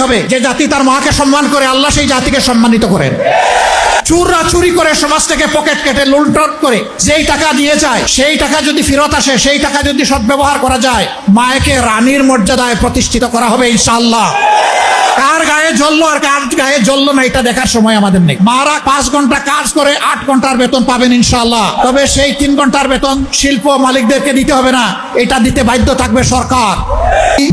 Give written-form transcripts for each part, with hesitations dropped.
হবে যে জাতি তার মাকে সম্মান করে, আল্লাহ সেই জাতিকে সম্মানিত করেন। চোররা চুরি করে সমাজ থেকে পকেট কেটে লুণ্ঠন করে যেই টাকা দিয়ে যায়, সেই টাকা যদি ফেরত আসে, সেই টাকা যদি সদ্ব্যবহার করা যায়, মায়েকে রানীর মর্যাদায় প্রতিষ্ঠিত করা হবে ইনশাআল্লাহ। কার গায়ে জ্বললো আর কার গায়ে জ্বললো না এটা দেখার সময় আমাদের নেই। মারা 5 ঘন্টা কাজ করে 8 ঘন্টার বেতন পাবেন ইনশাআল্লাহ। তবে সেই 3 ঘন্টার বেতন শিল্প মালিকদেরকে দিতে হবে না, এটা দিতে বাধ্য থাকবে সরকার।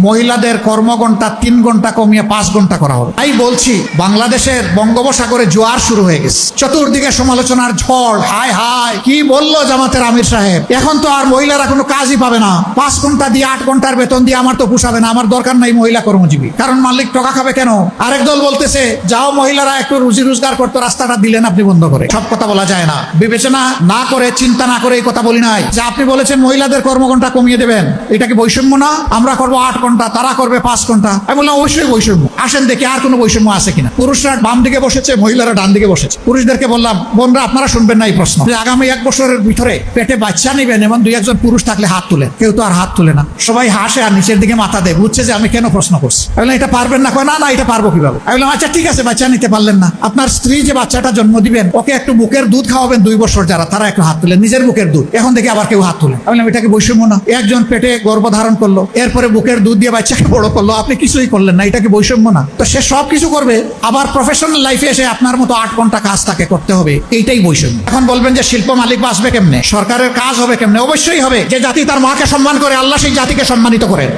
মহিলাদের কর্মঘণ্টা 3 ঘন্টা কমিয়ে 5 ঘন্টা করা হবে। তাই বলছি, বাংলাদেশের বঙ্গোপসাগরে জোয়ার শুরু হয়ে গেছে, চতুর্দিকে সমালোচনার ঝড়। হায় হায়, কি বললো জামাতের আমির সাহেব, এখন তো আর মহিলারা কোনো কাজই পাবে না। 5 ঘন্টা দিয়ে 8 ঘন্টার বেতন দিয়ে আমার তো পোষাবে না, আমার দরকার নাই মহিলা কর্মজীবী, কারণ মালিক টাকা খাবে কেন? আরেক দল বলতেছে যাও মহিলারা একটু রুজি রোজগার করতে, রাস্তাটা দিলেন আপনি বন্ধ করে। সব কথা বলা যায় না, বিবেচনা না করে, চিন্তা না করে এই কথা বলি নাই। যে আপনি বলেছেন মহিলাদের কর্মঘণ্টা কমিয়ে দেবেন, এটা কি বৈষম্য না? আমরা করবো 8 ঘন্টা, তারা করবে 5 ঘন্টা। আমি বললাম অবশ্যই বৈষম্য। আসেন দেখি আর কোনো বৈষম্য আছে কিনা। পুরুষরা বাম দিকে বসেছে, মহিলারা ডান দিকে বসেছে। পুরুষদেরকে বললাম, বোনরা আপনারা শুনবেন না এই প্রশ্ন, যে আগামী 1 বছরের ভিতরে পেটে বাচ্চা নিবেন এমন 2-1 জন পুরুষ থাকলে হাত তুলেন। কেউ তো আর হাত তুলে না, সবাই হাসে আর নিচের দিকে মাথা দেয়, বুঝছে যে আমি কেন প্রশ্ন করছি। আমি বললাম এটা পারবেন না? না না, এটা পারবো কিভাবে? আমি বললাম আচ্ছা ঠিক আছে, বাচ্চা নিতে পারলেন না, আপনার স্ত্রী যে বাচ্চাটা জন্ম দিবেন ওকে একটু বুকের দুধ খাওয়াবেন 2 বছর, যারা তারা একটু হাত তুলেন, নিজের বুকের দুধ। এখন দেখি আবার কেউ হাত তুলেন। আমি বললাম এটা কি বৈষম্য না? একজন পেটে গর্ভধারণ করলো, এরপরে বুকের দুধ দিয়ে বাচ্চাকে বড় করলো, আপনি কিছুই করলেন না, এটা কি বৈষম্য না? তো সে সব কিছু করবে, আবার প্রফেশনাল লাইফে এসে আপনার মতো 8 ঘন্টা কাজ তাকে করতে হবে, এইটাই বৈষম্য। এখন বলবেন যে শিল্প মালিক বাঁচবে কেমনে, সরকারের কাজ হবে কেমনে? অবশ্যই হবে। যে জাতি তার মাকে সম্মান করে, আল্লাহ সেই জাতিকে সম্মানিত করেন।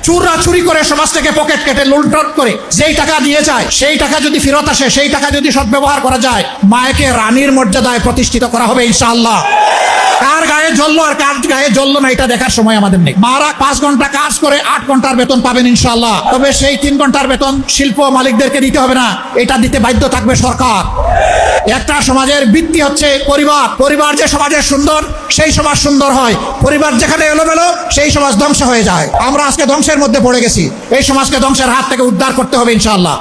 চোররা চুরি করে সমাজ থেকে পকেট কেটে লুণ্ঠন করে যেই টাকা দিয়ে যায়, সেই টাকা যদি ফেরত আসে, সেই টাকা যদি সদ্ব্যবহার করা যায়, মায়েকে রানীর মর্যাদায় প্রতিষ্ঠিত করা হবে ইনশাআল্লাহ। কার গায়ে জ্বললো আর কার গায়ে জ্বললো না এটা দেখার সময় আমাদের নেই। মারা 5 ঘন্টা কাজ করে 8 ঘন্টার বেতন পাবেন ইনশাআল্লাহ। তবে সেই 3 ঘন্টার বেতন শিল্প মালিকদেরকে দিতে হবে না, এটা দিতে বাধ্য থাকবে সরকার। একটা সমাজের ভিত্তি হচ্ছে পরিবার। পরিবার যে সমাজের সুন্দর, সেই সমাজ সুন্দর হয়। পরিবার যেখানে এলোমেলো, সেই সমাজ ধ্বংস হয়ে যায়। আমরা আজকে ধ্বংসের মধ্যে পড়ে গেছি, এই সমাজকে ধ্বংসের হাত থেকে উদ্ধার করতে হবে ইনশাআল্লাহ।